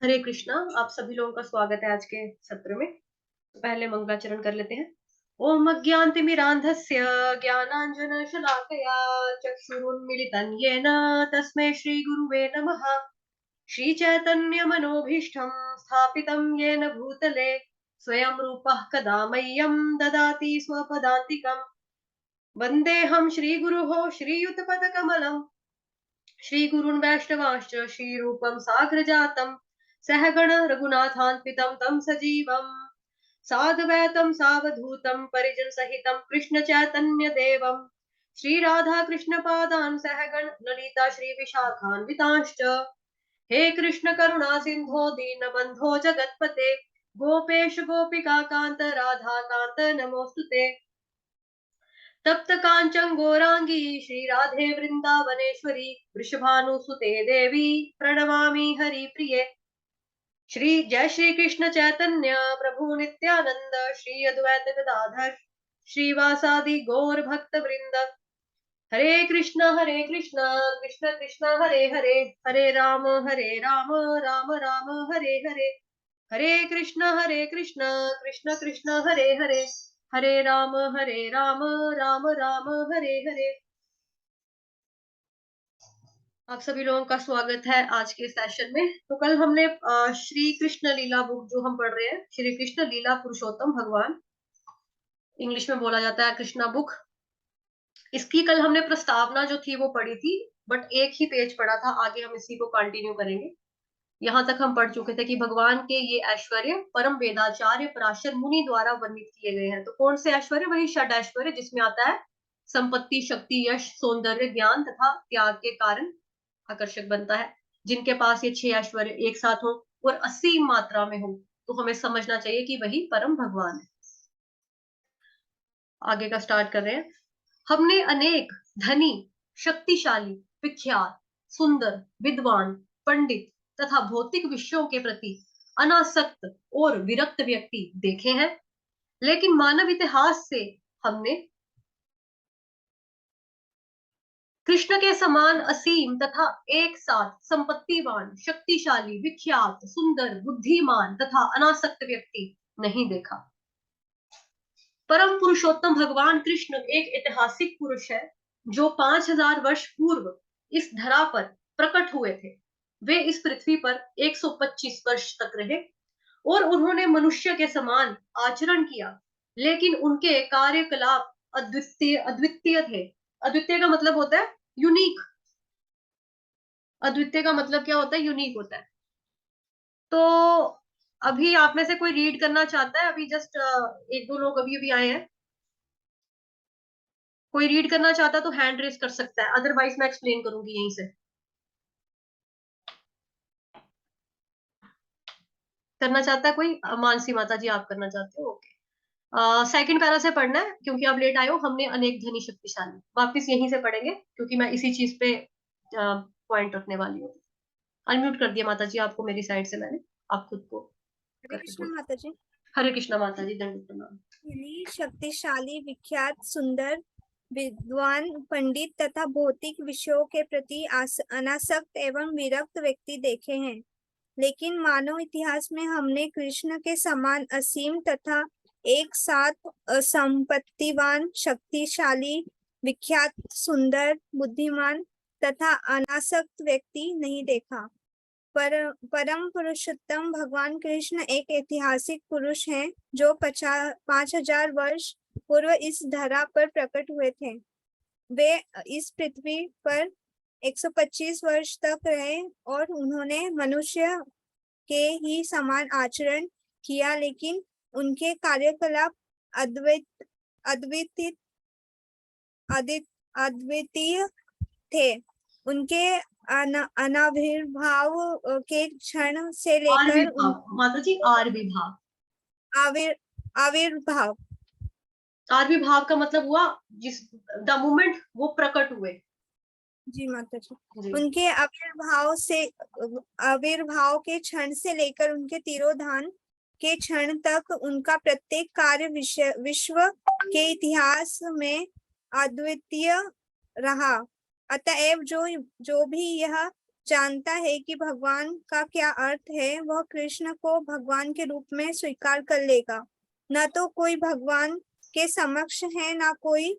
हरे कृष्णा। आप सभी लोगों का स्वागत है आज के सत्र में। तो पहले मंगलाचरण कर लेते हैं। ओम अज्ञानतिमिरान्धस्य ज्ञानाञ्जनशलाकया चक्षुरुन्मिलितं येन तस्मै श्रीगुरुवे नमः। श्रीचैतन्यमनोभीष्टं स्थापितं येन भूतले स्वयं रूपः कदा मह्यं ददाति स्वपदान्तिकम्। वन्देऽहं श्रीगुरोः श्रीयुतपदकमलम् श्रीगुरून् वैष्णवांश्च श्रीरूपं साग्रजातं सहगण रघुनाथान्वितं तं सजीवम् साद्वैतं सावधूतं परिजनसहितं कृष्णचैतन्यदेवं श्रीराधाकृष्णपादान् सहगण ललिता श्रीविशाखान्वितांश्च। हे कृष्ण करुणा सिन्धो दीनबन्धो जगत्पते गोपेश गोपिका कान्त राधा कान्त नमोऽस्तुते। तप्त कांचन गौरांगी श्री राधे वृंदावनेश्वरी वृषभानुसुते देवी प्रणमामि हरिप्रिये। श्री जय श्री कृष्ण चैतन्य प्रभु नित्यानंद श्री अद्वैत गदाधर श्रीवासादि गौर भक्त वृंद। हरे कृष्ण कृष्ण कृष्ण हरे हरे हरे राम राम राम हरे हरे। हरे कृष्ण कृष्ण कृष्ण हरे हरे हरे राम राम राम हरे हरे। आप सभी लोगों का स्वागत है आज के सेशन में। तो कल हमने श्री कृष्ण लीला बुक जो हम पढ़ रहे हैं, श्री कृष्ण लीला पुरुषोत्तम भगवान, इंग्लिश में बोला जाता है कृष्णा बुक, इसकी कल हमने प्रस्तावना जो थी वो पढ़ी थी, बट एक ही पेज पढ़ा था। आगे हम इसी को कंटिन्यू करेंगे। यहाँ तक हम पढ़ चुके थे कि भगवान के ये ऐश्वर्य परम वेदाचार्य पराशर मुनि द्वारा वर्णित किए गए हैं। तो कौन से ऐश्वर्य? वही षड ऐश्वर्य, जिसमें आता है संपत्ति, शक्ति, यश, सौंदर्य, ज्ञान तथा त्याग के कारण आकर्षक बनता है। जिनके पास ये 6 ऐश्वर्य एक साथ हो और असीम मात्रा में हो तो हमें समझना चाहिए कि वही परम भगवान है। आगे का स्टार्ट कर रहे हैं। हमने अनेक धनी, शक्तिशाली, विख्यात, सुंदर, विद्वान, पंडित तथा भौतिक विषयों के प्रति अनासक्त और विरक्त व्यक्ति देखे हैं, लेकिन मानव इतिहास से हमने कृष्ण के समान असीम तथा एक साथ संपत्तिवान, शक्तिशाली, विख्यात, सुंदर, बुद्धिमान तथा अनासक्त व्यक्ति नहीं देखा। परम पुरुषोत्तम भगवान कृष्ण एक ऐतिहासिक पुरुष है जो 5000 वर्ष पूर्व इस धरा पर प्रकट हुए थे। वे इस पृथ्वी पर 125 वर्ष तक रहे और उन्होंने मनुष्य के समान आचरण किया, लेकिन उनके कार्यकलाप अद्वितीय थे। अद्वितीय का मतलब होता है यूनिक। अद्वितीय का मतलब क्या होता है? यूनिक होता है। तो अभी आप में से कोई रीड करना चाहता है? अभी जस्ट एक दो लोग अभी अभी आए हैं। कोई रीड करना चाहता है तो हैंड रेस कर सकता है, अदरवाइज मैं एक्सप्लेन करूंगी यहीं से। करना चाहता है कोई? मानसी माता जी आप करना चाहते हो? ओके। सेकंड पैरा से पढ़ना है क्योंकि आप लेट आए हो। हमने अनेक धनी शक्तिशाली वापिस यहीं से पढ़ेंगे क्योंकि मैं इसी चीज पे पॉइंट रखने वाली हूँ। अनम्यूट कर दिया माता जी आपको मेरी साइड से मैंने, आप खुद को हरे करके कृष्ण बोलो। माता जी। हरे कृष्णा माता जी, दंड प्रणाम। धनी, शक्तिशाली, विख्यात, सुंदर, विद्वान, पंडित तथा भौतिक विषयों के प्रति अनासक्त एवं विरक्त व्यक्ति देखे हैं, लेकिन मानव इतिहास में हमने कृष्ण के समान असीम तथा एक साथ असंपत्तिवान, शक्तिशाली, विख्यात, सुंदर, बुद्धिमान तथा अनासक्त व्यक्ति नहीं देखा। परम पुरुषोत्तम भगवान कृष्ण एक ऐतिहासिक पुरुष हैं जो 5000 वर्ष पूर्व इस धरा पर प्रकट हुए थे। वे इस पृथ्वी पर 125 वर्ष तक रहे और उन्होंने मनुष्य के ही समान आचरण किया, लेकिन उनके कार्यकलाप अद्वितीय अद्वितीय थे। उनके अनाविर्भाव के क्षण से आर लेकर विभाग माता जी, आर विभाग। आविर्भाव आर विभाग का मतलब हुआ जिस द मोमेंट वो प्रकट हुए। जी माता जी। जी। उनके आविर्भाव के क्षण से लेकर उनके तिरोधान के क्षण तक उनका प्रत्येक कार्य विश्व के इतिहास में अद्वितीय रहा। अतएव जो भी यह जानता है कि भगवान का क्या अर्थ है, वह कृष्ण को भगवान के रूप में स्वीकार कर लेगा। न तो कोई भगवान के समक्ष है, ना कोई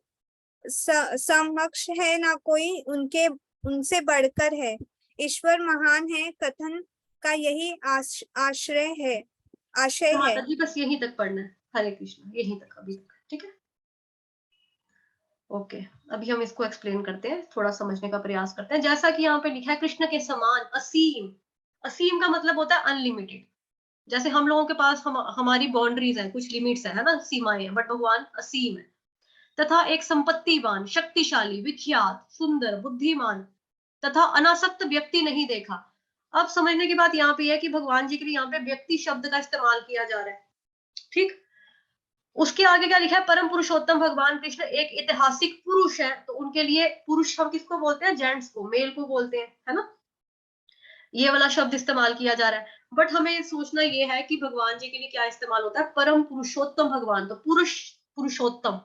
समक्ष है, ना कोई उनसे बढ़कर है। ईश्वर महान है कथन का यही आशय है। माता जी बस यहीं तक पढ़ना है, हरे कृष्ण, यहीं तक अभी तक, ठीक है। ओके, अभी हम इसको एक्सप्लेन करते हैं, थोड़ा समझने का प्रयास करते हैं। जैसा कि यहाँ पे लिखा है, कृष्ण के समान असीम। असीम का मतलब होता है अनलिमिटेड। जैसे हम लोगों के पास हमारी बाउंड्रीज है, कुछ लिमिट्स है ना, सीमाएं हैं, बट भगवान असीम है। तथा एक संपत्तिवान, शक्तिशाली, विख्यात, सुंदर, बुद्धिमान तथा अनासक्त व्यक्ति नहीं देखा। अब समझने की बात यहाँ पे है कि भगवान जी के लिए यहाँ पे व्यक्ति शब्द का इस्तेमाल किया जा रहा है, ठीक। उसके आगे क्या लिखा है, परम पुरुषोत्तम भगवान कृष्ण एक ऐतिहासिक पुरुष है। तो उनके लिए पुरुष हम किसको बोलते हैं, जेंट्स को, मेल को बोलते हैं, है ना। ये वाला शब्द इस्तेमाल किया जा रहा है। बट हमें सोचना ये है कि भगवान जी के लिए क्या इस्तेमाल होता है, परम पुरुषोत्तम भगवान। तो पुरुष, पुरुषोत्तम,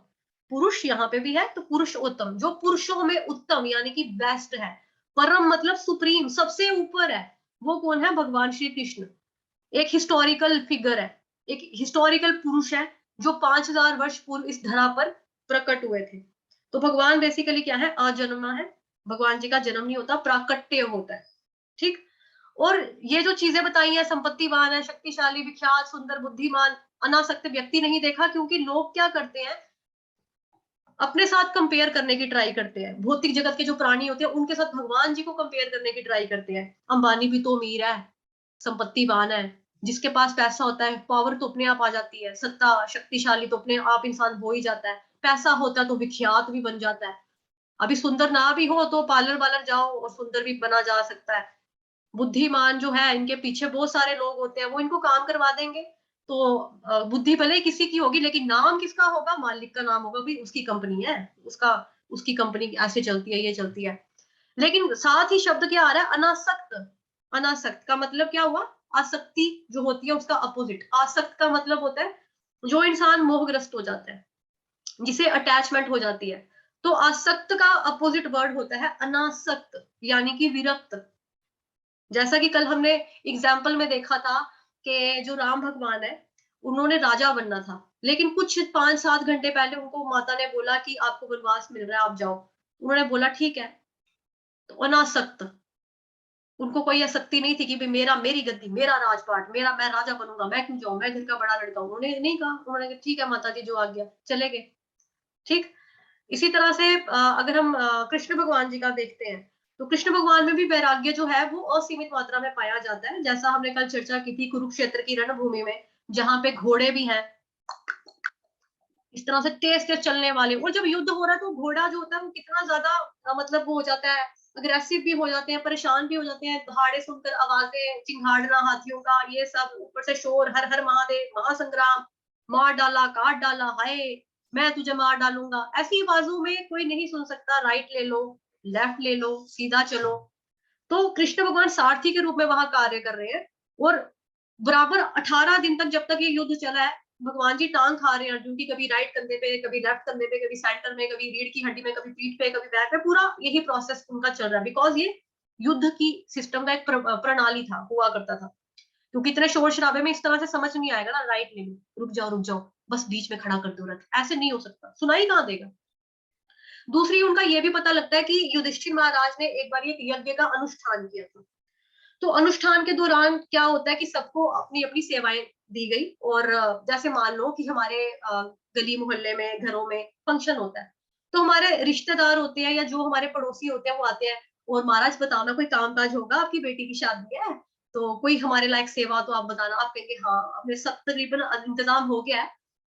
पुरुष यहाँ पे भी है, तो पुरुषोत्तम, जो पुरुषों में उत्तम यानी कि बेस्ट है। परम मतलब सुप्रीम, सबसे ऊपर है। वो कौन है, भगवान श्री कृष्ण। एक हिस्टोरिकल फिगर है, एक हिस्टोरिकल पुरुष है, जो 5000 वर्ष पूर्व इस धरा पर प्रकट हुए थे। तो भगवान बेसिकली क्या है, अजन्मा है। भगवान जी का जन्म नहीं होता, प्राकट्य होता है, ठीक। और ये जो चीजें बताई है, संपत्तिवान है, शक्तिशाली, विख्यात, सुंदर, बुद्धिमान, अनासक्त व्यक्ति नहीं देखा, क्योंकि लोग क्या करते हैं, अपने साथ कंपेयर करने की ट्राई करते हैं। भौतिक जगत के जो प्राणी होते हैं उनके साथ भगवान जी को कंपेयर करने की ट्राई करते हैं। अंबानी भी तो अमीर है, संपत्तिवान है, जिसके पास पैसा होता है पावर तो अपने आप आ जाती है, सत्ता, शक्तिशाली तो अपने आप इंसान हो ही जाता है, पैसा होता है तो विख्यात भी बन जाता है। अभी सुंदर ना भी हो तो पार्लर वालर जाओ और सुंदर भी बना जा सकता है। बुद्धिमान जो है, इनके पीछे बहुत सारे लोग होते हैं, वो इनको काम करवा देंगे। तो बुद्धि भले ही किसी की होगी, लेकिन नाम किसका होगा, मालिक का नाम होगा, भी उसकी कंपनी है, उसका, उसकी कंपनी ऐसे चलती है, ये चलती है। लेकिन साथ ही शब्द क्या आ रहा है, अनासक्त। अनासक्त का मतलब क्या हुआ, आसक्ति जो होती है उसका अपोजिट। आसक्त का मतलब होता है जो इंसान मोहग्रस्त हो जाता है, जिसे अटैचमेंट हो जाती है। तो आसक्त का अपोजिट वर्ड होता है अनासक्त, यानी कि विरक्त। जैसा कि कल हमने एग्जाम्पल में देखा था कि जो राम भगवान है, उन्होंने राजा बनना था, लेकिन कुछ 5-7 घंटे पहले उनको माता ने बोला कि आपको वनवास मिल रहा है, आप जाओ। उन्होंने बोला ठीक है। तो अनासक्त, उनको कोई आसक्ति नहीं थी कि भाई मेरा, मेरी गद्दी, मेरा राजपाट, मेरा, मैं राजा बनूंगा, मैं क्यों जाऊं, मैं घर का बड़ा लड़का हूं। उन्होंने नहीं कहा, उन्होंने कहा ठीक है माता जी, जो आ गया, चले गए, ठीक। इसी तरह से अगर हम कृष्ण भगवान जी का देखते हैं, तो कृष्ण भगवान में भी वैराग्य जो है वो असीमित मात्रा में पाया जाता है। जैसा हमने कल चर्चा की थी कुरुक्षेत्र की रणभूमि में, जहां पे घोड़े भी हैं, इस तरह से तेज तेज चलने वाले। और जब युद्ध हो रहा है तो घोड़ा जो होता है वो कितना ज्यादा मतलब वो हो जाता है, अग्रेसिव भी हो जाते हैं, परेशान भी हो जाते हैं। दहाड़े सुनकर, आवाजें, चिंघाड़ना हाथियों का, ये सब, ऊपर से शोर, हर हर महादेव, महासंग्राम, मार डाला, काट डाला, हाय मैं तुझे मार डालूंगा, ऐसी आवाजों में कोई नहीं सुन सकता। राइट ले लो, लेफ्ट ले लो, सीधा चलो। तो कृष्ण भगवान सारथी के रूप में वहां कार्य कर रहे हैं। और बराबर 18 दिन तक, जब तक ये युद्ध चला है, भगवान जी टांग खा रहे हैं अर्जुन की, कभी राइट कंधे पे, कभी लेफ्ट कंधे पे, कभी सेंटर में, कभी रीढ़ की हड्डी में, कभी पीठ पे, कभी बैक पे। पूरा यही प्रोसेस उनका चल रहा है, बिकॉज ये युद्ध की सिस्टम का एक प्रणाली था, हुआ करता था। क्योंकि इतने शोर शराबे में इस तरह से समझ नहीं आएगा ना, राइट ले लो, रुक जाओ, बस बीच में खड़ा कर दो रथ, ऐसे नहीं हो सकता, सुनाई कहाँ देगा। दूसरी उनका ये भी पता लगता है कि युधिष्ठिर महाराज ने एक बार एक यज्ञ का अनुष्ठान किया था। तो अनुष्ठान के दौरान क्या होता है कि सबको अपनी अपनी सेवाएं दी गई। और जैसे मान लो कि हमारे गली मोहल्ले में, घरों में फंक्शन होता है, तो हमारे रिश्तेदार होते हैं या जो हमारे पड़ोसी होते हैं वो आते हैं, और महाराज बताना कोई काम काज होगा, आपकी बेटी की शादी है तो कोई हमारे लायक सेवा तो आप बताना। आप कहेंगे हाँ, अपने सब तकरीबन इंतजाम हो गया है।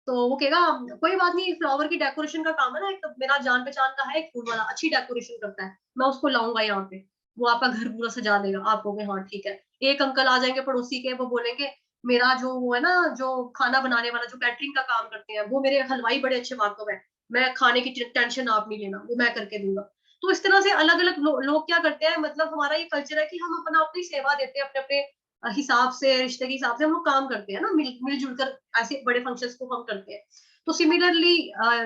तो वो कहेगा कोई बात नहीं, फ्लावर की डेकोरेशन का काम है ना, एक तो मेरा जान पहचान का है एक फूल वाला, अच्छी डेकोरेशन करता है, मैं उसको लाऊंगा यहाँ पे, वो आपका घर पूरा सजा देगा। आप कहोगे हाँ ठीक है। एक अंकल आ जाएंगे पड़ोसी के, वो बोलेंगे मेरा जो वो है ना, जो खाना बनाने वाला, जो कैटरिंग का काम करते हैं, वो मेरे हलवाई बड़े अच्छे वाकफ है, मैं खाने की टेंशन आप नहीं लेना, वो मैं करके दूंगा। तो इस तरह से अलग अलग लोग क्या करते हैं, मतलब हमारा ये कल्चर है कि हम अपना अपनी सेवा देते हैं, अपने अपने हिसाब से, रिश्ते के हिसाब से हम लोग काम करते हैं ना, मिलजुल कर ऐसे बड़े फंक्शंस को हम करते हैं। तो सिमिलरली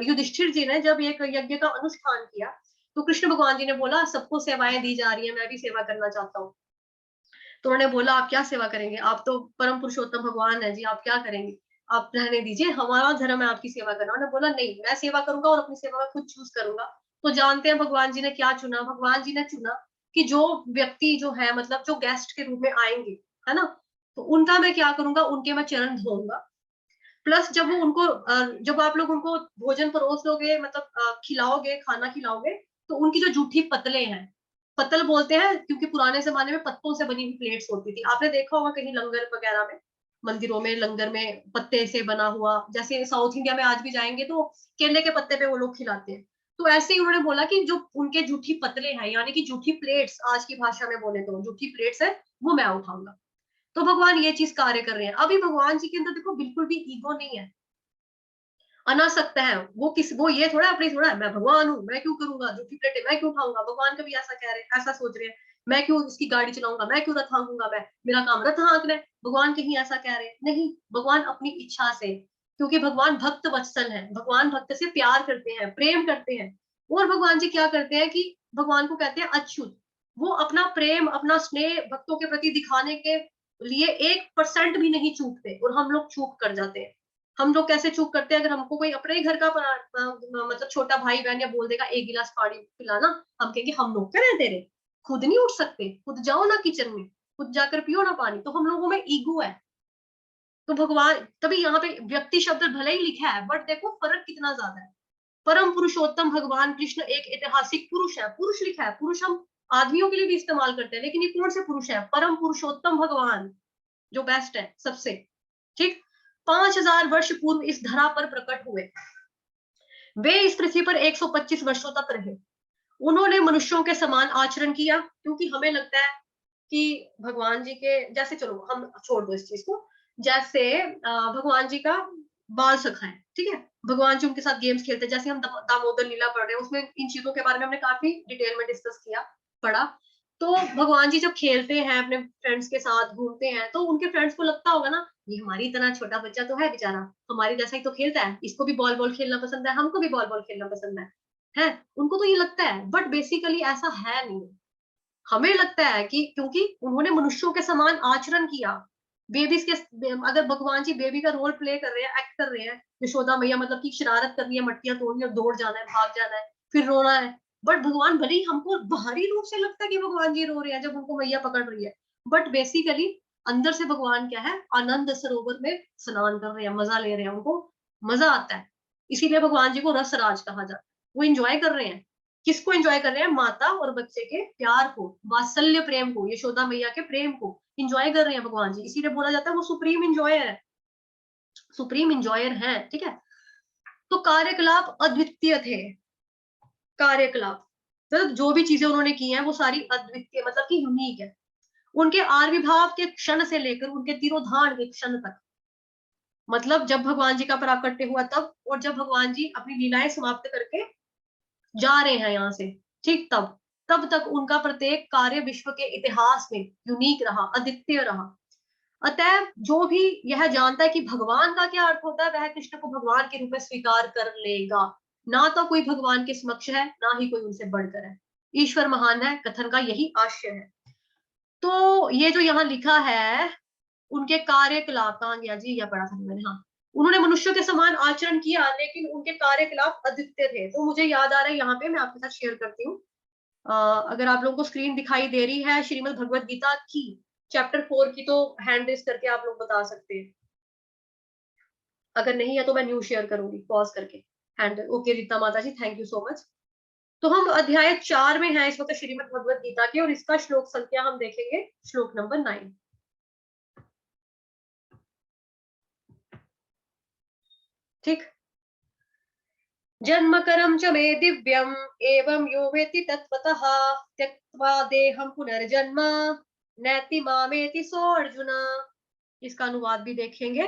युधिष्ठिर जी ने जब एक यज्ञ का अनुष्ठान किया, तो कृष्ण भगवान जी ने बोला सबको सेवाएं दी जा रही है, मैं भी सेवा करना चाहता हूँ। तो उन्होंने बोला आप क्या सेवा करेंगे, आप तो परम पुरुषोत्तम भगवान है जी, आप क्या करेंगे, आप रहने दीजिए, हमारा धर्म है आपकी सेवा करना। उन्होंने बोला नहीं, मैं सेवा करूंगा और अपनी सेवा में खुद चूज करूंगा। तो जानते हैं भगवान जी ने क्या चुना, भगवान जी ने चुना कि जो व्यक्ति जो है, मतलब जो गेस्ट के रूप में आएंगे, है ना, तो उनका मैं क्या करूंगा, उनके मैं चरण धोऊंगा। प्लस जब वो उनको जब आप लोग उनको भोजन परोस लोगे, मतलब खिलाओगे, खाना खिलाओगे, तो उनकी जो जूठी पतले हैं, पतल बोलते हैं क्योंकि पुराने जमाने में पत्तों से बनी हुई प्लेट्स होती थी, आपने देखा होगा कहीं लंगर वगैरह में, मंदिरों में लंगर में पत्ते से बना हुआ, जैसे साउथ इंडिया में आज भी जाएंगे तो केले के पत्ते पे वो लोग खिलाते हैं। तो ऐसे ही उन्होंने बोला कि जो उनके जूठी पतले हैं, यानी कि जूठी प्लेट्स, आज की भाषा में बोले तो जूठी प्लेट्स है, वो मैं उठाऊंगा। तो भगवान ये चीज कार्य कर रहे हैं। अभी भगवान जी के अंदर देखो बिल्कुल भी ईगो नहीं है, अनासक्त है वो ये थोड़ा अपनी थोड़ा मैं भगवान हूँ, मैं क्यों करूंगा जूठी प्लेटें, मैं क्यों उठाऊंगा। भगवान कभी ऐसा कह रहे हैं, ऐसा सोच रहे हैं मैं क्यों इसकी गाड़ी चलाऊंगा, मैं क्यों रथ हाँकूंगा, मैं मेरा काम रथ हाँकना है। भगवान कहीं ऐसा कह रहे हैं नहीं, भगवान अपनी इच्छा से, क्योंकि भगवान भक्त वत्सल है, भगवान भक्त से प्यार करते हैं, प्रेम करते हैं। और भगवान जी क्या करते हैं कि भगवान को कहते हैं अच्युत, वो अपना प्रेम अपना स्नेह भक्तों के प्रति दिखाने के लिए 1% भी नहीं चूकते, और हम लोग चूक कर जाते हैं। हम लोग कैसे चूक करते हैं, अगर हमको कोई अपने ही घर का मतलब छोटा भाई बहन या बोल देगा एक गिलास पानी पिलाना, हम कहेंगे हम नौकर हैं तेरे, खुद नहीं उठ सकते, खुद जाओ ना किचन में, खुद जाकर पियो ना पानी। तो हम लोगों में ईगो है। तो भगवान तभी यहाँ पे व्यक्ति शब्द भले ही लिखा है, बट देखो फर्क कितना ज्यादा है। परम पुरुषोत्तम भगवान कृष्ण एक ऐतिहासिक पुरुष है, पुरुष लिखा है, पुरुष हम आदमियों के लिए भी इस्तेमाल करते हैं, लेकिन ये कौन से पुरुष है, परम पुरुषोत्तम भगवान, जो बेस्ट है सबसे, ठीक। 5000 वर्ष पूर्व इस धरा पर प्रकट हुए। वे इस पृथ्वी पर 125 वर्षों तक रहे। उन्होंने मनुष्यों के समान आचरण किया, क्योंकि हमें लगता है कि भगवान जी के जैसे, चलो हम छोड़ दो इस चीज को, जैसे भगवान जी का बाल सखा है, ठीक है, भगवान जी उनके साथ गेम्स खेलते हैं, जैसे हम दामोदर लीला पढ़ रहे हैं, उसमें इन चीजों के बारे में हमने काफी डिटेल में डिस्कस किया, पढ़ा। तो भगवान जी जब खेलते हैं अपने फ्रेंड्स के साथ, घूमते हैं, तो उनके फ्रेंड्स को लगता होगा ना ये हमारी इतना छोटा बच्चा तो है बेचारा, हमारे जैसा ही तो खेलता है, इसको भी बॉल बॉल खेलना पसंद है, हमको भी बॉल बॉल खेलना पसंद है, उनको तो ये लगता है, बट बेसिकली ऐसा है नहीं। हमें लगता है कि क्योंकि उन्होंने मनुष्यों के समान आचरण किया, बेबीज के, अगर भगवान जी बेबी का रोल प्ले कर रहे हैं, एक्ट कर रहे हैं, यशोदा मैया मतलब की शरारत करनी है, मट्टियां तोड़नी है, दौड़ जाना है, भाग जाना है, फिर रोना है, बट भगवान भले ही हमको बाहरी रूप से लगता है कि भगवान जी रो रहे हैं जब उनको मैया पकड़ रही है, बट बेसिकली अंदर से भगवान क्या है, आनंद सरोवर में स्नान कर रहे हैं, मजा ले रहे हैं, उनको मजा आता है। इसीलिए भगवान जी को रस राज कहा जाता है, वो इंजॉय कर रहे हैं। किसको एंजॉय कर रहे हैं, माता और बच्चे के प्यार को, वात्सल्य प्रेम को, यशोदा मैया के प्रेम को इंजॉय कर रहे हैं भगवान जी, इसीलिए बोला जाता है वो सुप्रीम इंजॉयर है, सुप्रीम इंजॉयर है, ठीक है। तो कार्यकलाप अद्वितीय थे, कार्यकलाप मतलब जो भी चीजें उन्होंने की हैं वो सारी अद्वितीय, मतलब कि यूनिक है। उनके आविर्भाव के क्षण से लेकर उनके तिरोधान के क्षण तक, मतलब जब भगवान जी का प्राकट्य हुआ तब, और जब भगवान जी अपनी लीलाएं समाप्त करके जा रहे हैं यहाँ से, ठीक, तब तक उनका प्रत्येक कार्य विश्व के इतिहास में यूनिक रहा, अद्वितीय रहा। अतः जो भी यह जानता है कि भगवान का क्या अर्थ होता है, वह कृष्ण को भगवान के रूप में स्वीकार कर लेगा। ना तो कोई भगवान के समक्ष है, ना ही कोई उनसे बढ़कर है, ईश्वर महान है, कथन का यही आशय है। तो ये जो यहाँ लिखा है, उनके कार्यकलाप, कहाँ गया जी, या पढ़ा था मैंने, हाँ, उन्होंने मनुष्यों के समान आचरण किया, लेकिन उनके कार्यकलाप अद्वितीय थे। तो मुझे याद आ रहा है, यहाँ पे मैं आपके साथ शेयर करती हूँ। अगर आप लोगों को स्क्रीन दिखाई दे रही है श्रीमद् भगवत गीता की चैप्टर 4 की, तो हैंड रेस करके आप लोग बता सकते हैं, अगर नहीं है तो मैं न्यू शेयर करूंगी पॉज करके हैंड। ओके रीता माता जी, थैंक यू सो मच। तो हम अध्याय 4 में हैं इस वक्त श्रीमद् भगवत गीता के, और इसका श्लोक संख्या हम देखेंगे श्लोक नंबर 9, ठीक। जन्मकरं च मे दिव्यम् एवं यो वेत्ति तत्त्वतः त्यक्त्वा देहं पुनर्जन्म नैति मामेति सो अर्जुन। इसका अनुवाद भी देखेंगे।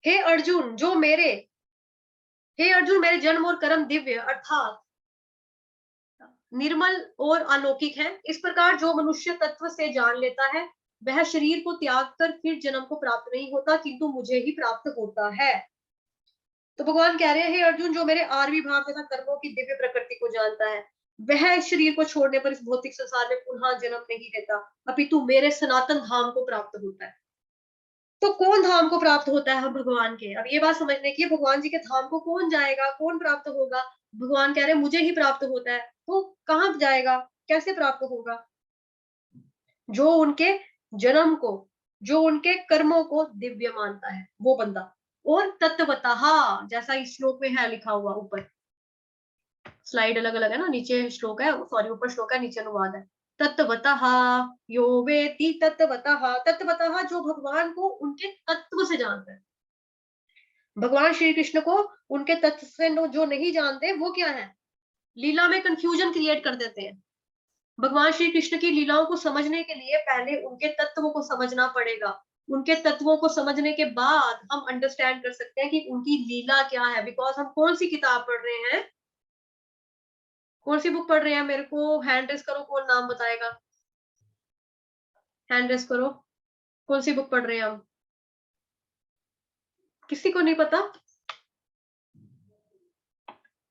हे अर्जुन, मेरे जन्म और कर्म दिव्य अर्थात निर्मल और अलौकिक है। इस प्रकार जो मनुष्य तत्व से जान लेता है, वह शरीर को त्याग कर फिर जन्म को प्राप्त नहीं होता, किंतु मुझे ही प्राप्त होता है। तो भगवान कह रहे हैं, हे अर्जुन, जो मेरे आरवी भाव तथा कर्मों की दिव्य प्रकृति को जानता है, वह शरीर को छोड़ने पर इस भौतिक संसार में पुनः जन्म नहीं लेता, अपितु मेरे सनातन धाम को प्राप्त होता है। तो कौन धाम को प्राप्त होता है? हम भगवान के। अब ये बात समझने की, भगवान जी के धाम को कौन जाएगा, कौन प्राप्त होगा? भगवान कह रहे हैं मुझे ही प्राप्त होता है। तो कहाँ जाएगा, कैसे प्राप्त होगा? जो उनके जन्म को, जो उनके कर्मों को दिव्य मानता है, वो बंदा। और तत्वतः, जैसा इस श्लोक में है लिखा हुआ, ऊपर स्लाइड अलग अलग है ना, नीचे श्लोक है, सॉरी ऊपर श्लोक है, नीचे अनुवाद है। तत्वतः यो वेति तत्वतः, तत्वतः जो भगवान को उनके तत्व से जानता है। भगवान श्री कृष्ण को उनके तत्व से जो नहीं जानते, वो क्या है? लीला में कंफ्यूजन क्रिएट कर देते हैं। भगवान श्री कृष्ण की लीलाओं को समझने के लिए पहले उनके तत्वों को समझना पड़ेगा। उनके तत्वों को समझने के बाद हम अंडरस्टैंड कर सकते हैं कि उनकी लीला क्या है। बिकॉज हम कौन सी किताब पढ़ रहे हैं, कौन सी बुक पढ़ रहे हैं? मेरे को हैंड रेस करो, कौन नाम बताएगा? हैंड रेस करो, कौन सी बुक पढ़ रहे हैं हम? किसी को नहीं पता?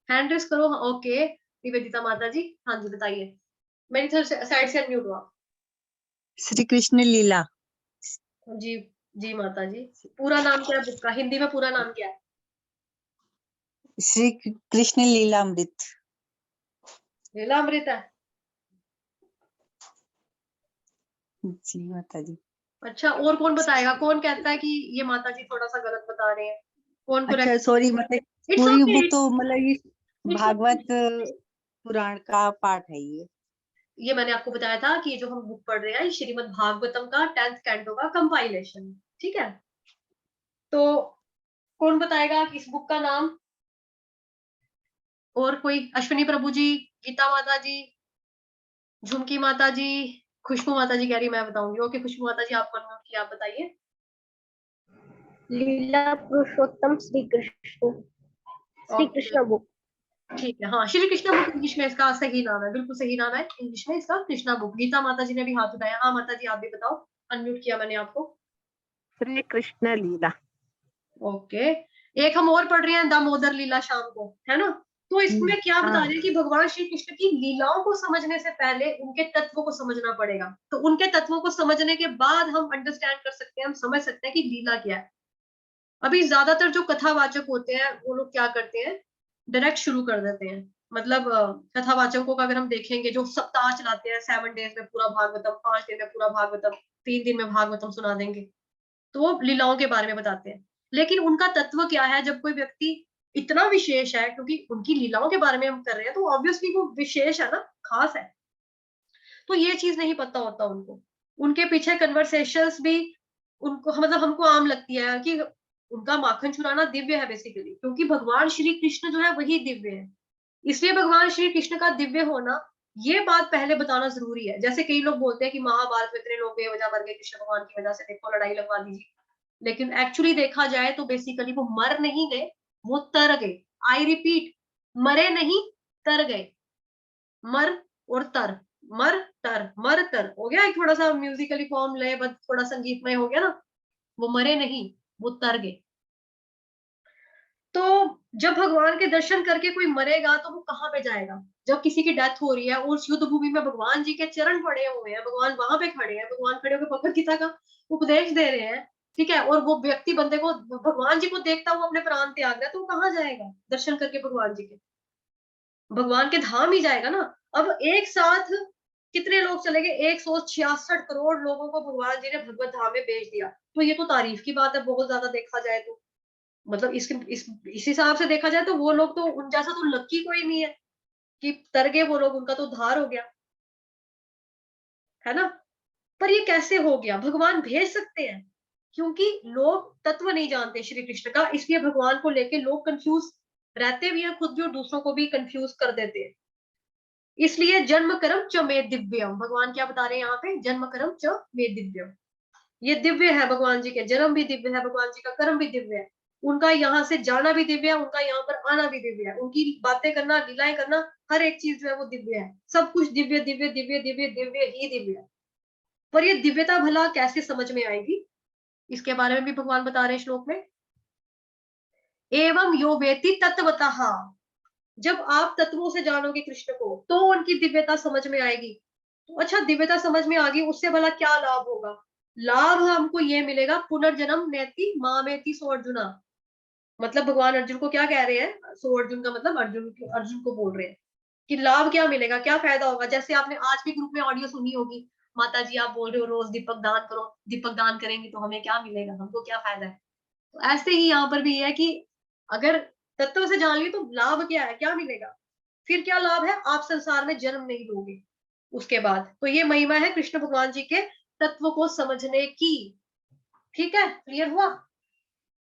हैंड रेस करो। ओके, निवेदिता माता जी, हाँ जी बताइए। मेरी साइड से अनम्यूट हुआ। श्री कृष्ण लीला। जी जी माता जी, पूरा नाम क्या है बुक का? हिंदी में पूरा नाम क्या है? श्री कृष्ण लीलामृत। लीलामृत है। जी माता जी। अच्छा, और कौन बताएगा? कौन कहता है कि ये माता जी थोड़ा सा गलत बता रहे हैं? कौन अच्छा करेक्ट? सॉरी, मतलब इट्स पूरी ओके, बुक तो मतलब ये इट्स भागवत ओके। पुराण का पाठ है ये मैंने आपको बताया था कि ये जो हम बुक पढ़ रहे हैं, श्रीमद् भागवतम का 10th कैंटो का कंपाइलेशन, ठीक है? तो कौन बताएगा इस बुक का नाम? और कोई? अश्विनी प्रभु जी, गीता माता जी, झुमकी माता जी, खुशबू माता जी कह रही मैं बताऊंगी। ओके खुशबू माता जी, आपको अनम्यूट किया, आप बताइए। लीला पुरुषोत्तम श्री कृष्ण, श्री ओके कृष्ण बुक। ठीक है, हाँ, श्री कृष्णा बुक इंग्लिश में इसका सही नाम है, बिल्कुल सही नाम है इंग्लिश में इसका, कृष्णा बुक। गीता माता जी ने भी हाथ उठाया। हाँ माता जी आप भी बताओ, अनम्यूट किया मैंने आपको। श्री कृष्ण लीला। ओके, एक हम और पढ़ रहे हैं, दामोदर लीला शाम को, है ना? तो इसमें क्या बता रहे हैं कि भगवान श्री कृष्ण की लीलाओं को समझने से पहले उनके तत्वों को समझना पड़ेगा। तो उनके तत्वों को समझने के बाद हम अंडरस्टैंड कर सकते हैं, हम समझ सकते हैं कि लीला क्या है। अभी ज्यादातर जो कथावाचक होते हैं वो लोग क्या करते हैं, डायरेक्ट शुरू कर देते हैं। मतलब कथावाचकों का अगर हम देखेंगे, जो सप्ताह चलाते हैं, 7 डेज में पूरा भागवतम, 5 दिन में पूरा भागवतम, 3 दिन में भागवतम सुना देंगे, तो वो लीलाओं के बारे में बताते हैं। लेकिन उनका तत्व क्या है? जब कोई व्यक्ति इतना विशेष है, क्योंकि उनकी लीलाओं के बारे में हम कर रहे हैं, तो ऑब्वियसली वो विशेष है ना, खास है, तो ये चीज नहीं पता होता उनको। उनके पीछे कन्वर्सेशंस भी उनको, मतलब हमको आम लगती है कि उनका माखन चुराना दिव्य है बेसिकली, क्योंकि भगवान श्री कृष्ण जो है वही दिव्य है। इसलिए भगवान श्री कृष्ण का दिव्य होना, ये बात पहले बताना जरूरी है। जैसे कई लोग बोलते हैं कि महाभारत में इतने लोग बेवजह मर गए कृष्ण भगवान की वजह से, देखो लड़ाई लगवा दीजिए। लेकिन एक्चुअली देखा जाए तो बेसिकली वो मर नहीं गए, वो तर गए। आई रिपीट, मरे नहीं, तर गए। मर और तर, मर तर, मर तर हो गया, एक थोड़ा सा म्यूजिकली फॉर्म ले, बस थोड़ा संगीतमय हो गया ना। वो मरे नहीं, वो तर गए। तो जब भगवान के दर्शन करके कोई मरेगा तो वो कहाँ पे जाएगा? जब किसी की डेथ हो रही है, उस युद्ध भूमि में भगवान जी के चरण पड़े हुए हैं, भगवान वहां पे खड़े हैं, भगवान खड़े होकर भगवत गीता का उपदेश दे रहे हैं, ठीक है, और वो व्यक्ति बंदे को, भगवान जी को देखता हुआ अपने प्राण त्याग रहा है, तो वो कहाँ जाएगा दर्शन करके भगवान जी के? भगवान के धाम ही जाएगा ना। अब एक साथ कितने लोग चले गए? 166 करोड़ लोगों को भगवान जी ने भगवत धाम में भेज दिया। तो ये तो तारीफ की बात है बहुत ज्यादा, देखा जाए तो। मतलब इस हिसाब से देखा जाए तो वो लोग तो, उन जैसा तो लक्की कोई नहीं है कि तर गए वो लोग, उनका तो उद्धार हो गया, है ना? पर ये कैसे हो गया? भगवान भेज सकते हैं, क्योंकि लोग तत्व नहीं जानते श्री कृष्ण का, इसलिए भगवान को लेके लोग कंफ्यूज रहते भी हैं खुद भी, और दूसरों को भी कंफ्यूज कर देते हैं। इसलिए जन्म कर्म च मे दिव्यम, भगवान क्या बता रहे हैं यहाँ पे? जन्म कर्म च मे दिव्यम, ये दिव्य है भगवान जी के जन्म भी दिव्य है, भगवान जी का कर्म भी दिव्य है, उनका यहाँ से जाना भी दिव्य है, उनका यहाँ पर आना भी दिव्य है, उनकी बातें करना, लीलाएं करना, हर एक चीज जो है वो दिव्य है। सब कुछ दिव्य दिव्य दिव्य दिव्य दिव्य ही दिव्य है। पर ये दिव्यता भला कैसे समझ में आएगी, इसके बारे में भी भगवान बता रहे हैं श्लोक में। एवं यो वेति तत्वतः, जब आप तत्वों से जानोगे कृष्ण को तो उनकी दिव्यता समझ में आएगी। तो अच्छा, दिव्यता समझ में आ गई, उससे भला क्या लाभ होगा? लाभ हमको ये मिलेगा, पुनर्जन्म नेति मामेति सो अर्जुना। मतलब भगवान अर्जुन को क्या कह रहे हैं? सो अर्जुन का मतलब अर्जुन को बोल रहे हैं कि लाभ क्या मिलेगा, क्या फायदा होगा। जैसे आपने आज भी ग्रुप में ऑडियो सुनी होगी, माता जी आप बोल रहे हो रोज दीपक दान करो, दीपक दान करेंगे तो हमें क्या मिलेगा, हमको क्या फायदा है। तो ऐसे ही यहाँ पर भी है कि अगर तत्व से जान लिए तो लाभ क्या है, क्या मिलेगा, फिर क्या लाभ है? आप संसार में जन्म नहीं लोगे उसके बाद। तो ये महिमा है कृष्ण भगवान जी के तत्व को समझने की। ठीक है, क्लियर हुआ?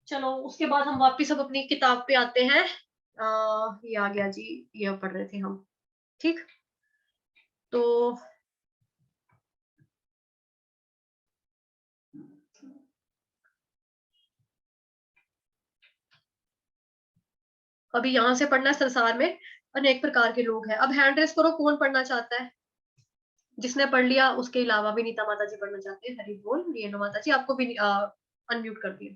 चलो उसके बाद हम वापिस अब अपनी किताब पे आते हैं। ये आ गया जी, ये पढ़ रहे थे हम। ठीक, तो अभी यहाँ से पढ़ना, संसार में अनेक प्रकार के लोग हैं। अब हैंड रेस करो, कौन पढ़ना चाहता है? जिसने पढ़ लिया उसके अलावा भी नीता माता जी पढ़ना चाहते हैं। हरि बोल। ये लो माता जी, आपको भी अनम्यूट कर दिया।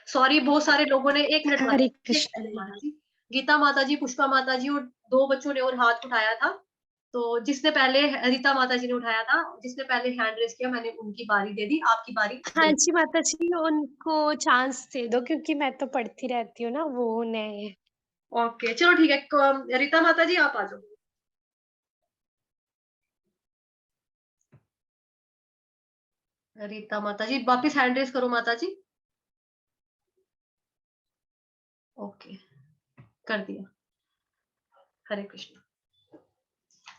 सॉरी, बहुत सारे लोगों ने 1 मिनट हरे माता कृष्ण। जी, गीता माता जी, पुष्पा माता जी और 2 बच्चों ने और हाथ उठाया था। तो जिसने पहले, रीता माता जी ने उठाया था, जिसने पहले हैंड रेस किया, मैंने उनकी बारी दे दी। आपकी बारी। हाँ जी माता जी, उनको चांस दे दो क्योंकि मैं तो पढ़ती रहती हूँ ना, वो नए हैं। ओके चलो ठीक है, रीता माता जी आप आ जाओ। रीता माता जी वापिस हैंड रेस करो माता जी। ओके, कर दिया। हरे कृष्ण।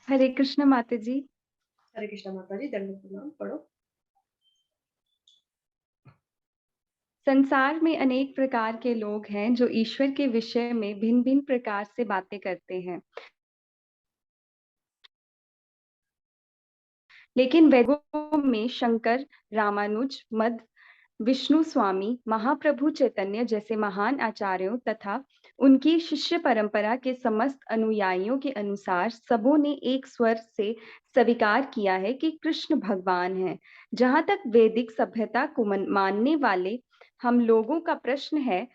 हरे कृष्ण माता जी। हरे कृष्ण माता जी, दंडवत प्रणाम। पढ़ो। संसार में अनेक प्रकार के लोग हैं जो ईश्वर के विषय में भिन्न भिन्न प्रकार से बातें करते हैं, लेकिन वेदों में शंकर, रामानुज, मध्व, विष्णु स्वामी, महाप्रभु चैतन्य जैसे महान आचार्यों तथा उनकी शिष्य परंपरा के समस्त अनुयायियों के अनुसार सबों ने एक स्वर से स्वीकार किया है कि कृष्ण भगवान हैं। जहाँ तक वैदिक सभ्यता को मानने वाले हम लोगों का प्रश्न है,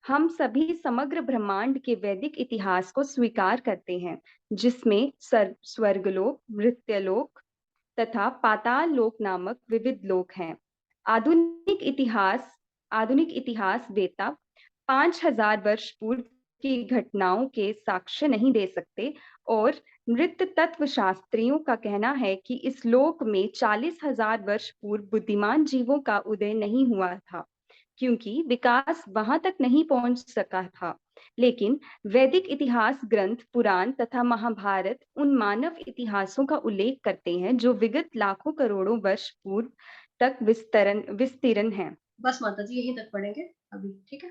हम सभी समग्र ब्रह्मांड के वैदिक इतिहास को स्वीकार करते हैं, जिसमें स्वर्गलोक, मृत्यलोक तथा पाताल लोक नामक विविध लोक हैं। आधुनिक इतिहास वेता 5000 वर्ष पूर्व की घटनाओं के साक्ष्य नहीं दे सकते, और मृत तत्व शास्त्रियों का कहना है कि इस लोक में 40,000 वर्ष पूर्व बुद्धिमान जीवों का उदय नहीं हुआ था, क्योंकि विकास वहां तक नहीं पहुंच सका था। लेकिन वैदिक इतिहास ग्रंथ, पुराण तथा महाभारत उन मानव इतिहासों का उल्लेख करते हैं जो विगत लाखों करोड़ों वर्ष पूर्व तक विस्तीर्ण हैं। बस माता जी यहीं तक पढ़ेंगे अभी, ठीक है।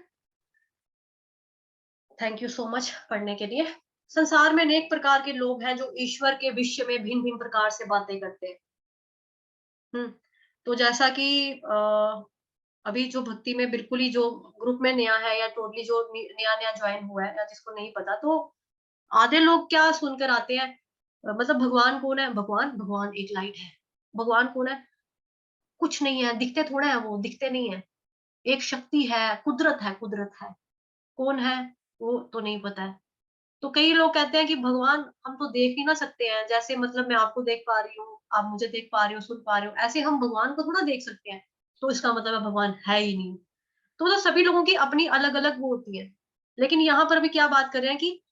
थैंक यू सो मच पढ़ने के लिए। संसार में अनेक प्रकार के लोग हैं जो ईश्वर के विषय में भिन्न भिन्न प्रकार से बातें करते हैं। तो जैसा कि अभी जो भक्ति में बिल्कुल ही जो ग्रुप में नया है या टोटली जो नया नया ज्वाइन हुआ है या जिसको नहीं पता, तो आधे लोग क्या सुनकर आते हैं, मतलब भगवान कौन है? भगवान एक लाइट है। भगवान कौन है? कुछ नहीं है, दिखते थोड़ा है, वो दिखते नहीं है। एक शक्ति है, कुदरत है, कुदरत है। कौन है वो तो नहीं पता है। तो कई लोग कहते हैं कि भगवान हम तो देख ही ना सकते हैं, जैसे मतलब मैं आपको देख पा रही हूँ, आप मुझे देख पा रहे हो, सुन पा रहे हो, ऐसे हम भगवान को थोड़ा देख सकते हैं। तो इसका मतलब है भगवान है ही नहीं। तो मतलब सभी लोगों की अपनी अलग अलग वो होती है। लेकिन यहाँ पर भी क्या बात कर रहे हैं कि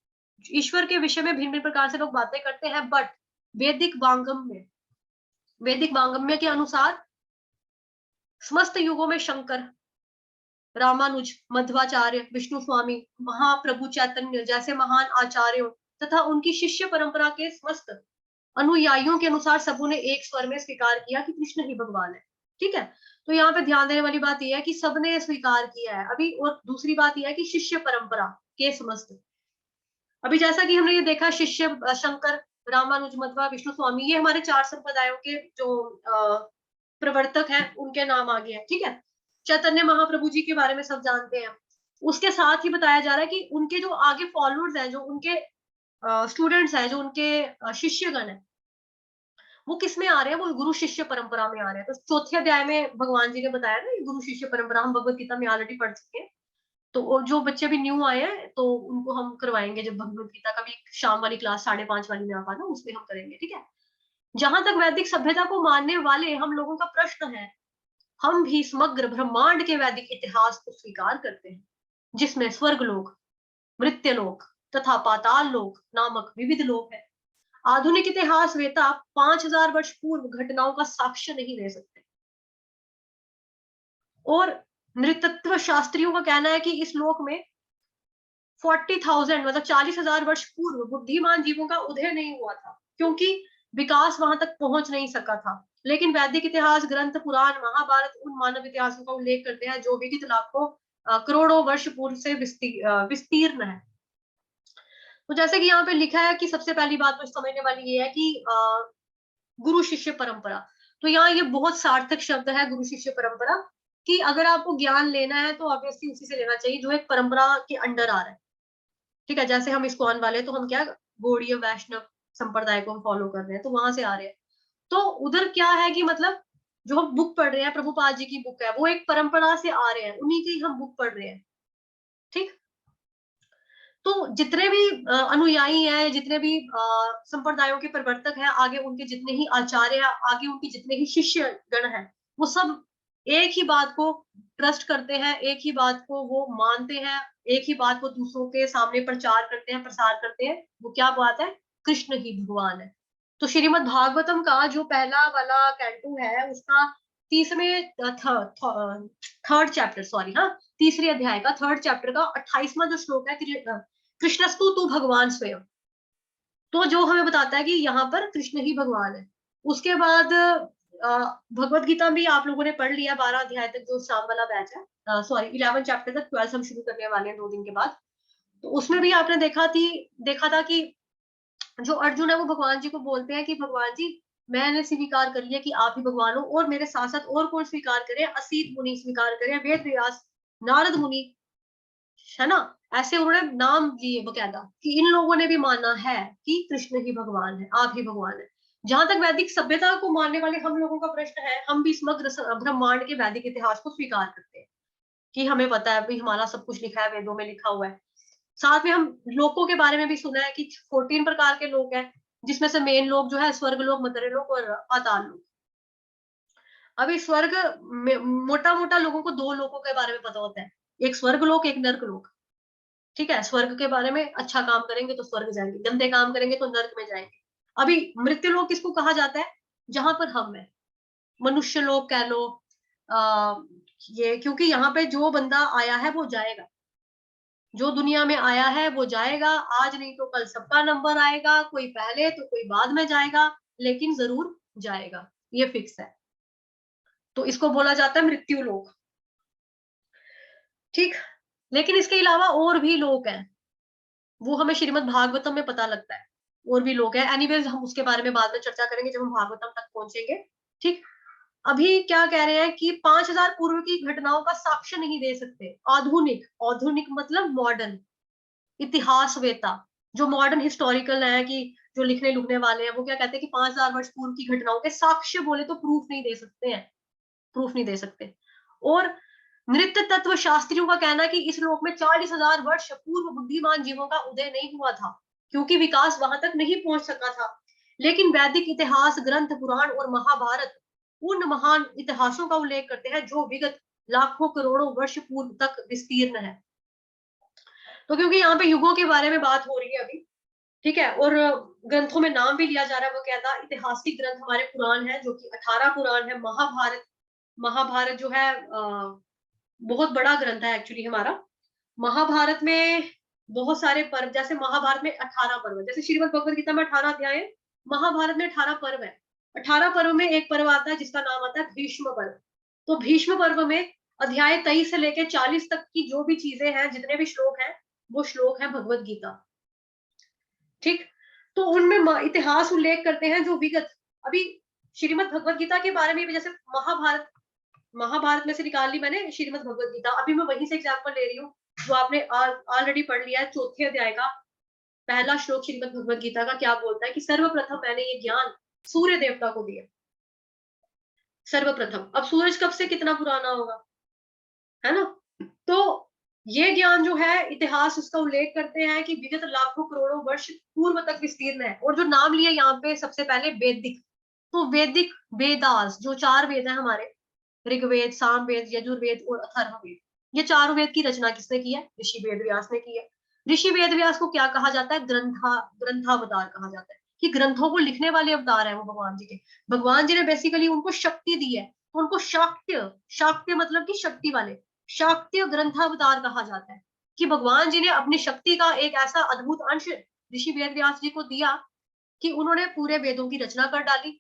ईश्वर के विषय में भिन्न भिन्न प्रकार से लोग बातें करते हैं, बट वैदिक वांगम्य के अनुसार समस्त युगों में शंकर, रामानुज, मध्वाचार्य, विष्णु स्वामी, महाप्रभु चैतन्य जैसे महान आचार्यों तथा उनकी शिष्य परंपरा के समस्त अनुयायियों के अनुसार सबों ने एक स्वर में स्वीकार किया कि कृष्ण ही भगवान है। ठीक है, तो यहाँ पे ध्यान देने वाली बात यह है कि सबने स्वीकार किया है अभी। और दूसरी बात यह है कि शिष्य परंपरा के समस्त, अभी जैसा कि हमने ये देखा, शिष्य शंकर, रामानुज, मध्वा, विष्णु स्वामी, ये हमारे 4 संप्रदायों के जो प्रवर्तक हैं उनके नाम आ गए हैं। ठीक है, चैतन्य महाप्रभु जी के बारे में सब जानते हैं। उसके साथ ही बताया जा रहा है कि उनके जो आगे फॉलोअर्स हैं, जो उनके स्टूडेंट्स हैं, जो उनके शिष्यगण हैं, वो किस में आ रहे हैं, वो गुरु शिष्य परंपरा में आ रहे हैं। तो चौथे अध्याय में भगवान जी ने बताया ना, ये गुरु शिष्य परंपरा हम भगवत गीता में ऑलरेडी पढ़ चुके हैं। तो जो बच्चे भी न्यू आए हैं तो उनको हम करवाएंगे, जब भगवत गीता का भी शाम वाली क्लास 5:30 वाली में आप आना, उसमें हम करेंगे, ठीक है। जहां तक वैदिक सभ्यता को मानने वाले हम लोगों का प्रश्न है, हम भी समग्र ब्रह्मांड के वैदिक इतिहास को स्वीकार करते हैं, जिसमें स्वर्गलोक, मृत्यलोक तथा पाताल लोक नामक विविध लोक है। आधुनिक इतिहास वेता 5000 वर्ष पूर्व घटनाओं का साक्ष्य नहीं दे सकते। और नृतत्व शास्त्रियों का कहना है कि इस लोक में 40,000 मतलब 40,000 वर्ष पूर्व बुद्धिमान जीवों का उदय नहीं हुआ था, क्योंकि विकास वहां तक पहुंच नहीं सका था। लेकिन वैदिक इतिहास ग्रंथ, पुराण, महाभारत उन मानव इतिहासों का उल्लेख करते हैं जो विगत लाखों करोड़ों वर्ष पूर्व से विस्तीर्ण है। तो जैसे कि यहाँ पे लिखा है कि सबसे पहली बात तो समझने वाली ये है कि गुरु शिष्य परंपरा। तो यहाँ ये बहुत सार्थक शब्द है, गुरु शिष्य परंपरा, कि अगर आपको ज्ञान लेना है तो ऑब्वियसली उसी से लेना चाहिए जो एक परंपरा के अंडर आ रहा है, ठीक है। जैसे हम इस्कॉन वाले, तो हम क्या गौड़ीय वैष्णव संप्रदाय को हम फॉलो कर रहे हैं, तो वहां से आ रहे हैं। तो उधर क्या है कि मतलब जो हम बुक पढ़ रहे हैं, प्रभुपाद जी की बुक है, वो एक परंपरा से आ रहे हैं, उन्हीं की हम बुक पढ़ रहे हैं, ठीक। तो जितने भी अनुयायी हैं, जितने भी संप्रदायों के प्रवर्तक हैं, आगे उनके जितने ही आचार्य हैं, आगे उनके जितने ही शिष्य गण हैं, वो सब एक ही बात को ट्रस्ट करते हैं, एक ही बात को वो मानते हैं, एक ही बात को दूसरों के सामने प्रचार करते हैं, प्रसार करते हैं। वो क्या बात है? कृष्ण ही भगवान है। तो श्रीमद् भागवतम का जो पहला वाला कैंटो है, उसका थर्ड चैप्टर, सॉरी, हाँ, तीसरे अध्याय का थर्ड चैप्टर का 28वां जो श्लोक है, कृष्णस्तु तू भगवान स्वयं, तो जो हमें बताता है कि यहाँ पर कृष्ण ही भगवान है। उसके बाद भगवत गीता भी आप लोगों ने पढ़ लिया 12 अध्याय तक, जो शाम वाला बैच है, सॉरी 11 चैप्टर तक, 12 हम शुरू करने वाले हैं 2 दिन के बाद। तो उसमें भी आपने देखा था कि जो अर्जुन है वो भगवान जी को बोलते हैं कि भगवान जी, मैंने स्वीकार कर लिया कि आप ही भगवान हो, और मेरे साथ साथ और कौन स्वीकार करे? असीत मुनि स्वीकार करे, वेद व्यास, नारद मुनि, है ना। ऐसे उन्होंने नाम लिए बकायदा कि इन लोगों ने भी माना है कि कृष्ण ही भगवान है, आप ही भगवान है। जहां तक वैदिक सभ्यता को मानने वाले हम लोगों का प्रश्न है, हम भी समग्र ब्रह्मांड के वैदिक इतिहास को स्वीकार करते हैं कि हमें पता है भाई, हमारा सब कुछ लिखा है, वेदों में लिखा हुआ है। साथ में हम लोकों के बारे में भी सुना है कि 14 प्रकार के लोक हैं, जिसमें से मेन लोक जो है स्वर्ग लोक, मर्त्य लोक और पाताल लोक। अभी स्वर्ग में मोटा मोटा लोगों को 2 लोकों के बारे में पता होता है, एक स्वर्ग लोक, एक नर्क लोक, ठीक है। स्वर्ग के बारे में अच्छा काम करेंगे तो स्वर्ग जाएंगे, गंदे काम करेंगे तो नर्क में जाएंगे। अभी मृत्यु लोक किसको कहा जाता है? जहां पर हम है, मनुष्य लोक कह लो, ये क्योंकि यहाँ पे जो बंदा आया है वो जाएगा, जो दुनिया में आया है वो जाएगा, आज नहीं तो कल सबका नंबर आएगा, कोई पहले तो कोई बाद में जाएगा, लेकिन जरूर जाएगा, ये फिक्स है। तो इसको बोला जाता है मृत्यु लोक, ठीक। लेकिन इसके अलावा और भी लोक हैं, वो हमें श्रीमद् भागवतम में पता लगता है, और भी लोग हैं। एनीवेज हम उसके बारे में बाद में चर्चा करेंगे जब हम भागवतम तक पहुंचेंगे, ठीक। अभी क्या कह रहे हैं कि 5000 पूर्व की घटनाओं का साक्ष्य नहीं दे सकते। आधुनिक मतलब मॉडर्न इतिहासवेता, जो मॉडर्न हिस्टोरिकल है, कि जो लिखने लुखने वाले हैं, वो क्या कहते हैं कि 5000 वर्ष पूर्व की घटनाओं के साक्ष्य बोले तो प्रूफ नहीं दे सकते हैं, प्रूफ नहीं दे सकते। और नृत्य तत्व शास्त्रियों का कहना है कि इस लोक में 40,000 वर्ष पूर्व बुद्धिमान जीवों का उदय नहीं हुआ था, क्योंकि विकास वहां तक नहीं पहुंच सका था। लेकिन वैदिक इतिहास ग्रंथ, पुराण और महाभारत उन महान इतिहासों का उल्लेख करते हैं जो विगत लाखों करोड़ों वर्ष पूर्व तक विस्तीर्ण है। तो क्योंकि यहाँ पे युगों के बारे में बात हो रही है अभी, ठीक है, और ग्रंथों में नाम भी लिया जा रहा है, वो कहता ऐतिहासिक ग्रंथ हमारे पुराण है, जो कि 18 पुराण है। महाभारत जो है बहुत बड़ा ग्रंथ है एक्चुअली हमारा। महाभारत में बहुत सारे पर्व, जैसे महाभारत में 18 पर्व है, जैसे श्रीमद् भगवद गीता में 18 अध्याय है, महाभारत में 18 पर्व है। 18 पर्व में एक पर्व आता है जिसका नाम आता है भीष्म पर्व। तो भीष्म पर्व में अध्याय 23 से लेकर 40 तक की जो भी चीजें हैं, जितने भी श्लोक हैं, वो श्लोक है भगवद गीता, ठीक। तो उनमें इतिहास उल्लेख करते हैं जो विगत, अभी श्रीमद् भगवद गीता के बारे में भी, जैसे महाभारत में से निकाल ली मैंने श्रीमद् भगवद गीता, अभी मैं वहीं से एग्जांपल ले रही हूँ जो आपने ऑलरेडी पढ़ लिया है। चौथे अध्याय का पहला श्लोक श्रीमद् भगवद गीता का क्या बोलता है कि सर्वप्रथम मैंने ये ज्ञान सूर्य देवता को दिया सर्वप्रथम। अब सूरज कब से कितना पुराना होगा, है ना। तो ये ज्ञान जो है इतिहास उसका उल्लेख करते हैं कि विगत लाखों करोड़ों वर्ष पूर्व तक विस्तीर्ण है। और जो नाम लिया यहाँ पे सबसे पहले वैदिक, तो वैदिक वेदास जो 4 वेद है हमारे, ऋग्वेद, सामवेद, यजुर्वेद और अथर्ववेद, ये 4 वेद की रचना किसने की है? ऋषि वेदव्यास ने की है। ऋषि वेदव्यास को क्या कहा जाता है? ग्रंथावतार कहा जाता है, कि ग्रंथों को लिखने वाले अवतार है वो भगवान जी के। भगवान जी ने बेसिकली उनको शक्ति दी है, तो उनको शाक्त्य, शाक्त्य मतलब कि शक्ति वाले, शाक्त्य ग्रंथावतार कहा जाता है, कि भगवान जी ने अपनी शक्ति का एक ऐसा अद्भुत अंश ऋषि वेदव्यास जी को दिया कि उन्होंने पूरे वेदों की रचना कर डाली।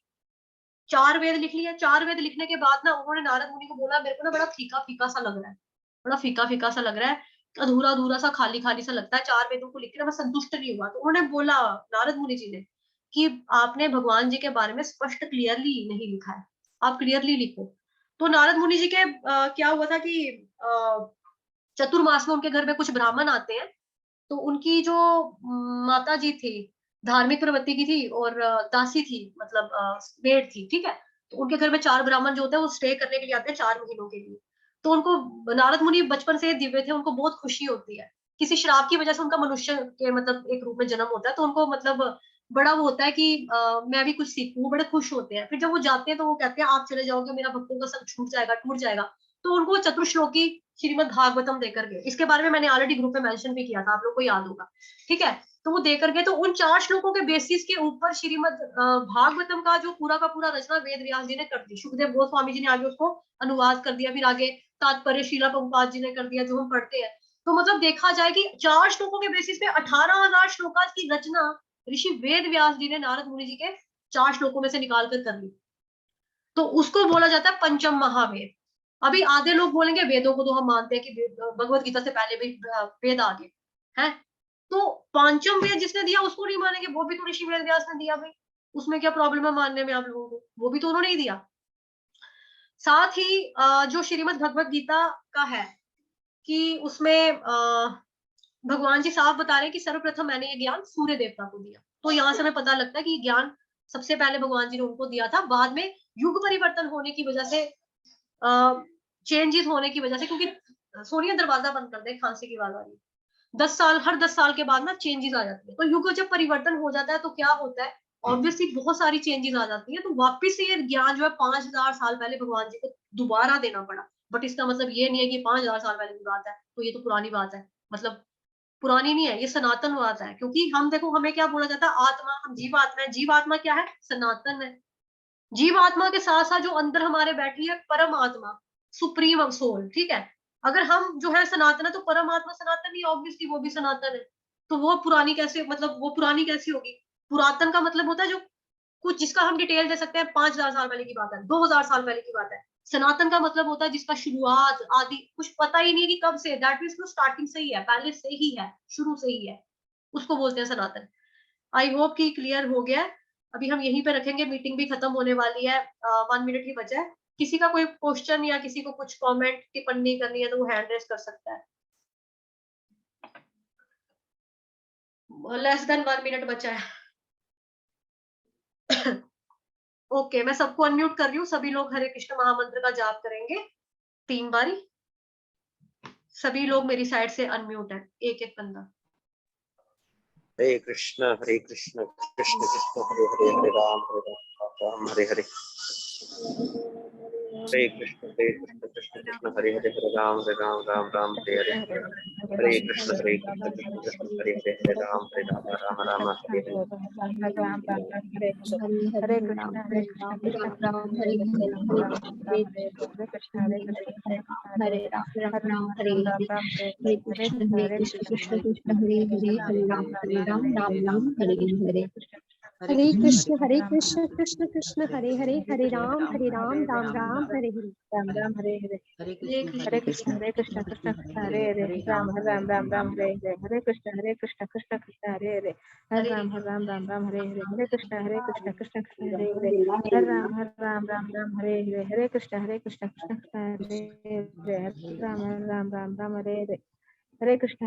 4 वेद लिख लिए। 4 वेद लिखने के बाद ना उन्होंने नारद मुनि को बोला, मेरे को ना बड़ा फीका फीका सा लग रहा है, बड़ा फीका फीका सा लग रहा है, अधूरा अधूरा सा, खाली खाली सा लगता है, 4 वेदों को लिख के मैं संतुष्ट नहीं हुआ। तो उन्होंने बोला नारद मुनि जी ने कि आपने भगवान जी के बारे में स्पष्ट क्लियरली नहीं लिखा है, आप क्लियरली लिखो। तो नारद मुनि जी के क्या हुआ था कि चतुर्मास में उनके घर में कुछ ब्राह्मण आते हैं, तो उनकी जो माता जी थी धार्मिक प्रवृत्ति की थी और दासी थी, मतलब मेड थी, ठीक है। तो उनके घर में 4 ब्राह्मण जो होते हैं वो स्टे करने के लिए आते हैं 4 महीनों के लिए। तो उनको नारद मुनि बचपन से दिव्य थे, उनको बहुत खुशी होती है, किसी श्राप की वजह से उनका मनुष्य के मतलब एक रूप में जन्म होता है, तो उनको मतलब बड़ा वो होता है कि मैं भी कुछ सीखूं, बड़े खुश होते हैं। फिर जब वो जाते हैं तो वो कहते हैं आप चले जाओगे, मेरा भक्तों का सब छूट जाएगा, टूट जाएगा। तो उनको चतुर्श्लोकी श्रीमद भागवतम देकर गए। इसके बारे में मैंने ऑलरेडी ग्रुप में मेंशन भी किया था, आप लोग को याद होगा, ठीक है। तो वो देकर गए, तो उन 4 श्लोकों के बेसिस के ऊपर श्रीमद भागवतम का जो पूरा का पूरा रचना वेद व्यास जी ने कर दी। सुखदेव गोस्वामी जी ने आगे उसको अनुवाद कर दिया, फिर आगे तात्पर्य शीला प्रभुपाद जी ने कर दिया, जो हम पढ़ते हैं। तो मतलब देखा जाए कि 4 श्लोकों के बेसिस पे 18,000 श्लोका की रचना ऋषि वेद व्यास जी ने नारद मुनि जी के 4 श्लोकों में से निकाल कर ली। तो उसको बोला जाता है पंचम महावेद। अभी आधे लोग बोलेंगे वेदों को तो हम मानते हैं कि भगवत गीता से पहले भी वेद आ गए हैं, तो पांचम वेद जिसने दिया उसको नहीं मानेंगे, वो भी तो ऋषि वेद व्यास ने दिया भाई, उसमें क्या प्रॉब्लम है मानने में आप लोगों को? वो भी तो उन्होंने ही दिया। साथ ही जो श्रीमद भगवत गीता का है कि उसमें भगवान जी साफ बता रहे हैं कि सर्वप्रथम मैंने ये ज्ञान सूर्य देवता को दिया। तो यहाँ से हमें पता लगता है कि ज्ञान सबसे पहले भगवान जी ने उनको दिया था, बाद में युग परिवर्तन होने की वजह से, चेंजेस होने की वजह से, क्योंकि सोनिया दरवाजा बंद कर दे, खांसी की आवाज आ रही है। 10 साल, हर 10 साल के बाद ना चेंजेस आ जाती है। तो युग जब परिवर्तन हो जाता है तो क्या होता है, ऑब्वियसली बहुत सारी चेंजेस आ जाती है। तो वापिस से ये ज्ञान जो है 5000 साल पहले भगवान जी को दोबारा देना पड़ा। बट इसका मतलब ये नहीं है कि 5000 साल पहले की बात है तो ये तो पुरानी बात है, मतलब पुरानी नहीं है, ये सनातन बात है। क्योंकि हम देखो, हमें क्या बोला जाता है, आत्मा, हम जीवात्मा है। जीवात्मा क्या है? सनातन है। जीवात्मा के साथ साथ जो अंदर हमारे बैठी है परमात्मा, सुप्रीम सोल, ठीक है। अगर हम जो है सनातन है तो परमात्मा सनातन ही, ऑब्वियसली वो भी सनातन है। तो वो पुरानी कैसे, मतलब वो पुरानी कैसी होगी? पुरातन का मतलब होता है जो कुछ, जिसका हम डिटेल दे सकते हैं 5000 साल पहले की बात है, 2000 साल पहले की बात है। सनातन का मतलब होता है जिसका शुरुआत आदि कुछ पता ही नहीं कि कब से, दैट मींस वो स्टार्टिंग से ही है, पहले से ही है, शुरू से ही है, उसको बोलते हैं सनातन। आई होप कि क्लियर हो गया है। अभी हम यहीं पे रखेंगे, मीटिंग भी खत्म होने वाली है, 1 मिनट ही बचा है। किसी का कोई क्वेश्चन या किसी को कुछ कमेंट टिप्पणी करनी है तो वो हैंड रेज कर सकता है। लेस देन 1 मिनट बचा है। ओके, मैं सबको अनम्यूट कर रही हूँ। सभी लोग हरे कृष्ण महामंत्र का जाप करेंगे 3 बारी। सभी लोग मेरी साइड से अनम्यूट है, एक एक बंदा। हरे कृष्ण कृष्ण कृष्ण हरे हरे, हरे राम राम हरे हरे। हरे कृष्ण कृष्ण कृष्ण हरे हरे, हरे राम राम राम हरे हरे। हरे कृष्ण कृष्ण कृष्ण हरे हरे, हरे राम राम हरे हरे। हरे कृष्ण कृष्ण राम हरे हरे राम हरे हरे कृष्ण कृष्ण कृष्ण हरे हरे, हरे राम राम हरे हरे। हरे कृष्ण कृष्ण कृष्ण हरे हरे, हरे राम राम राम हरे हरे। राम हरे हरे। हरे कृष्ण कृष्ण कृष्ण हरे हरे, राम राम हरे हरे। हरे कृष्ण कृष्ण हरे हरे, हरे राम राम हरे हरे। हरे कृष्ण कृष्ण हरे हरे, हरे राम राम हरे हरे। हरे कृष्ण कृष्ण हरे हरे, हरे राम राम हरे हरे। हरे कृष्ण